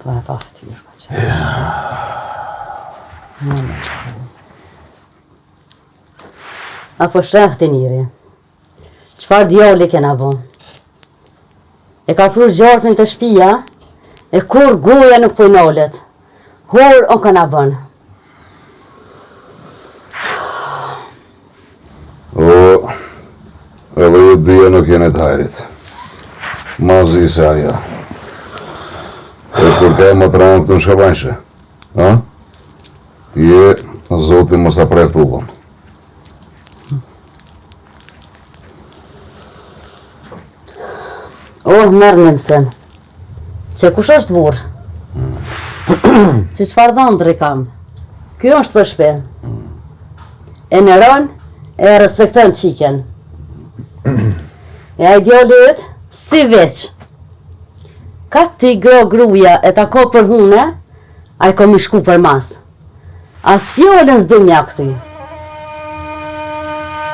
Ka ftyrë ka qenë. Apo shëhtë njëri. Qfar djalli kena bon? E ka fru gjarpin të shpia, e kur goja nuk përnolet. Hor o kana bon. Edhe ju dhja nuk jene të hajrit. Mazi i se aja. E kur ka më të ranë këtë në shkabanjshë. Ti e zotin mos apre thubon. Mërë në mësën. Që kush është burë? Që qëfar dhëndri kam? Kjo është për shpe. E në rënë, e respektën qiken. E a idealit, si veç. Ka ti gruja e ta ko për hune, a i kom i shku për mas. As fjollën s'di mja këty.